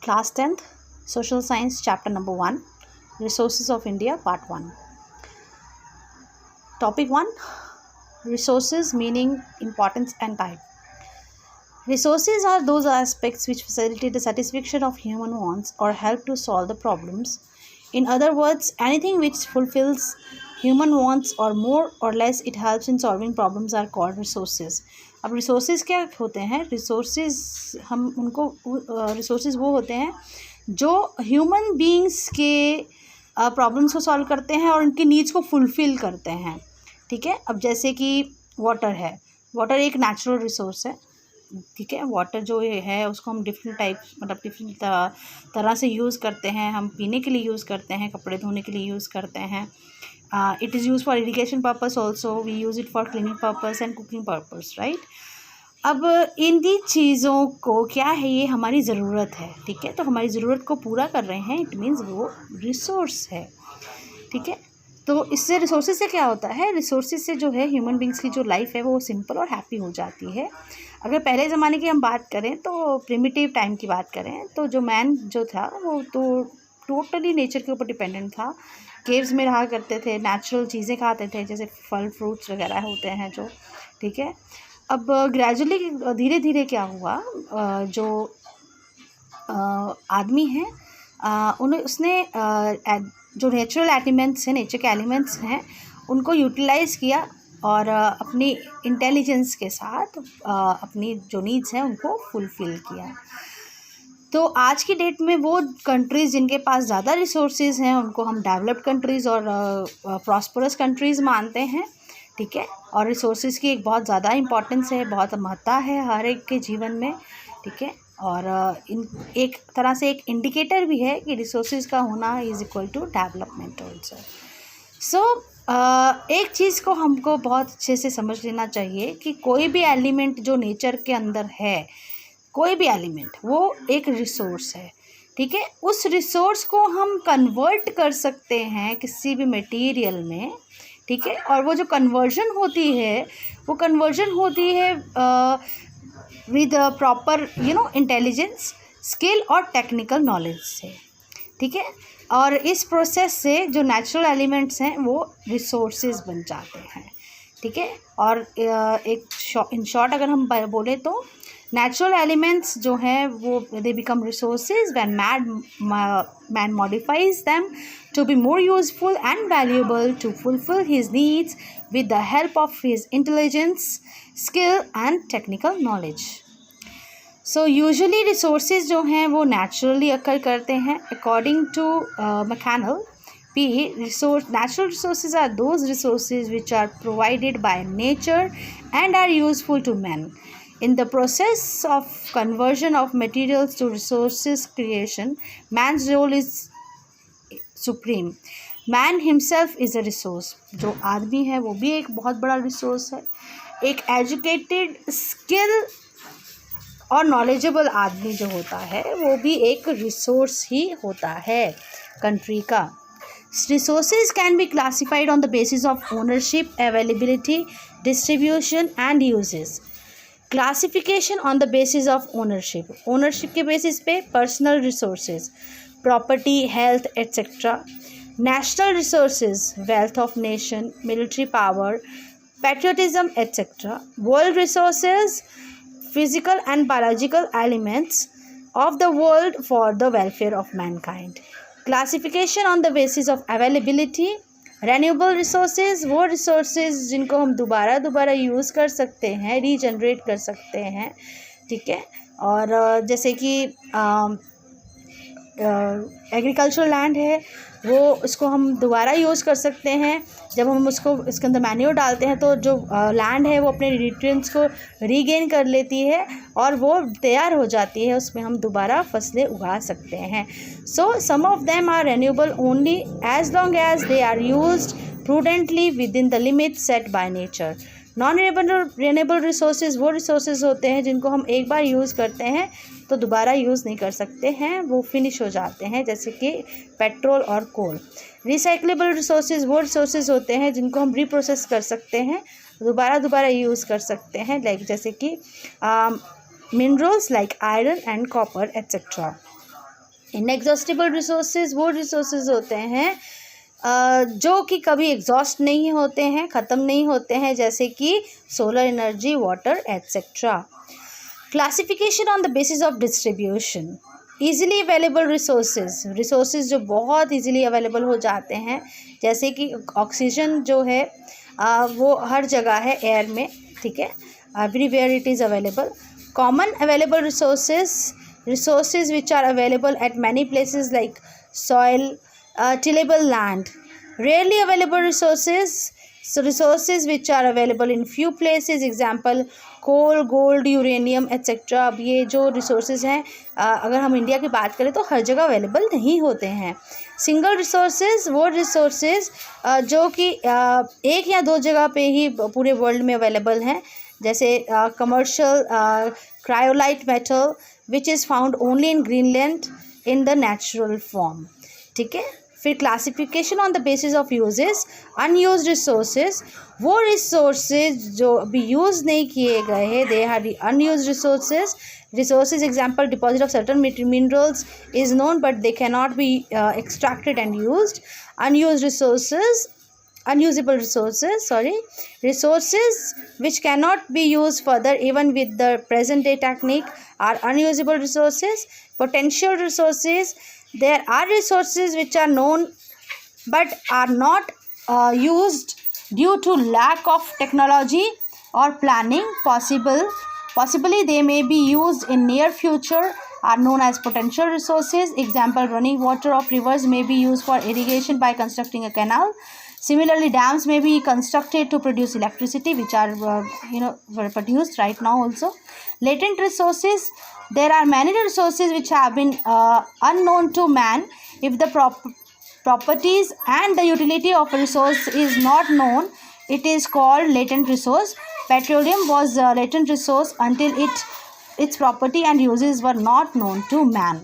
Class 10th, Social Science, Chapter number 1, Resources of India, Part 1. Topic 1, Resources, meaning, importance and type. Resources are those aspects which facilitate the satisfaction of human wants or help to solve the problems. In other words, anything which fulfills human wants or more or less it helps in solving problems are called resources. अब resources क्या होते हैं? Resources हम उनको resources वो होते हैं जो ह्यूमन बीइंग्स के प्रॉब्लम्स को सॉल्व करते हैं और उनकी नीड्स को फुलफ़िल करते हैं. ठीक है. अब जैसे कि वाटर है. वाटर एक नेचुरल रिसोर्स है. ठीक है. वाटर जो है उसको हम डिफरेंट टाइप्स मतलब डिफरेंट तरह से यूज़ करते हैं. हम पीने के लिए यूज़ करते हैं, कपड़े धोने के लिए यूज़ करते हैं. It is used for irrigation purpose also. We use it for cleaning purpose and cooking purpose, right? अब इन चीज़ों को क्या है, ये हमारी ज़रूरत है. ठीक है. तो हमारी ज़रूरत को पूरा कर रहे हैं, इट मीन्स वो रिसोर्स है. ठीक है. तो इससे रिसोर्सेज से क्या होता है? रिसोर्सेज से जो है ह्यूमन बींग्स की जो लाइफ है वो सिंपल और हैप्पी हो जाती है. अगर पहले ज़माने की हम बात करें तो प्रिमिटिव टाइम की बात करें तो जो मैन जो था वो तो टोटली नेचर के ऊपर डिपेंडेंट था. केव्स में रहा करते थे, नेचुरल चीज़ें खाते थे जैसे फल फ्रूट्स वगैरह होते हैं जो. ठीक है. अब ग्रेजुअली धीरे धीरे क्या हुआ, जो आदमी है उसने जो नेचुरल एलिमेंट्स हैं, नेचर के एलिमेंट्स हैं, उनको यूटिलाइज़ किया और अपनी इंटेलिजेंस के साथ अपनी जो नीड्स हैं उनको फुलफ़िल किया. तो आज की डेट में वो कंट्रीज़ जिनके पास ज़्यादा रिसोर्सेज हैं उनको हम डेवलप्ड कंट्रीज़ और प्रॉस्परस कंट्रीज़ मानते हैं. ठीक है. और रिसोर्सेज की एक बहुत ज़्यादा इम्पोर्टेंस है, बहुत महत्ता है हर एक के जीवन में. ठीक है. और इन एक तरह से एक इंडिकेटर भी है कि रिसोर्सेज का होना is equal to development also. So एक चीज़ को हमको बहुत अच्छे से समझ लेना चाहिए कि कोई भी एलिमेंट जो नेचर के अंदर है, कोई भी एलिमेंट वो एक रिसोर्स है. ठीक है. उस रिसोर्स को हम कन्वर्ट कर सकते हैं किसी भी मटेरियल में. ठीक है. और वो जो कन्वर्जन होती है वो कन्वर्जन होती है विद प्रॉपर इंटेलिजेंस, स्किल और टेक्निकल नॉलेज से. ठीक है. और इस प्रोसेस से जो नेचुरल एलिमेंट्स हैं वो रिसोर्सेज बन जाते हैं. ठीक है. और एक इन शॉर्ट अगर हम बोले तो नेचुरल एलिमेंट्स जो हैं वो they become resources when man modifies them to be more useful and valuable to fulfil his needs with the help of his intelligence, skill and technical knowledge. So usually resources जो हैं वो naturally occur करते हैं. According to McConnell P, natural resources are those resources which are provided by nature and are useful to man. In the process of conversion of materials to resources creation, man's role is supreme. Man himself is a resource. जो आदमी है वो भी एक बहुत बड़ा resource है. एक एजुकेटेड, स्किल और नॉलेजेबल आदमी जो होता है वो भी एक रिसोर्स ही होता है कंट्री का. Resources can be classified on the basis of ownership, availability, distribution and uses. Classification on the basis of ownership. Ownership के basis पे personal resources, property, health, etc. National resources, wealth of nation, military power, patriotism, etc. World resources, physical and biological elements of the world for the welfare of mankind. Classification on the basis of availability. Renewable resources वो resources जिनको हम दोबारा use कर सकते हैं, regenerate कर सकते हैं. ठीक है. और जैसे कि एग्रीकल्चरल लैंड है वो उसको हम दोबारा यूज़ कर सकते हैं. जब हम उसको इसके अंदर मैन्योर डालते हैं तो जो लैंड है वो अपने न्यूट्रिएंट्स को रीगेन कर लेती है और वो तैयार हो जाती है, उसमें हम दोबारा फसलें उगा सकते हैं. So some of them are renewable only as long as they are used prudently within the limit set by nature. Non renewable resources वो रिसोर्सेज होते हैं जिनको हम एक बार यूज़ करते हैं तो दोबारा यूज़ नहीं कर सकते हैं, वो फिनिश हो जाते हैं, जैसे कि पेट्रोल और कोल. रिसाइक्लेबल रिसोर्सेज वो रिसोर्सेज होते हैं जिनको हम रीप्रोसेस कर सकते हैं, दोबारा यूज़ कर सकते हैं, जैसे कि minerals like iron and copper etcetera. Inexhaustible resources वो रिसोर्सेज होते हैं जो कि कभी एग्जॉस्ट नहीं होते हैं, ख़त्म नहीं होते हैं, जैसे कि solar energy, water etcetera. Classification on the basis of distribution. Easily available resources जो बहुत ईजिली अवेलेबल हो जाते हैं, जैसे कि ऑक्सीजन जो है वो हर जगह है एयर में, ठीक है, everywhere it is available. Common available resources which are available at many places like soil, tillable land. Rarely available resources which are available in few places, example coal, gold, uranium etc. अब ये जो resources हैं अगर हम India की बात करें तो हर जगह अवेलेबल नहीं होते हैं। सिंगल रिसोर्सेज वो रिसोर्सेज जो कि एक या दो जगह पे ही पूरे वर्ल्ड में अवेलेबल हैं, जैसे commercial cryolite metal which is found only in Greenland in the natural form, ठीक है। फिर classification on the basis of uses. Unused resources वो रिसोर्सेज जो अभी यूज़ नहीं किए गए हैं, they are unused resources example deposit of certain minerals is known but they can not be extracted and used. Unusable resources which cannot be used further even with the present day technique are unusable resources. Potential resources, there are resources which are known but are not used due to lack of technology or planning. Possibly they may be used in near future, are known as potential resources. Example, running water of rivers may be used for irrigation by constructing a canal. Similarly, dams may be constructed to produce electricity, which are produced right now also. Latent resources, there are many resources which have been unknown to man. If the properties and the utility of a resource is not known, it is called latent resource. Petroleum was a latent resource until its property and uses were not known to man.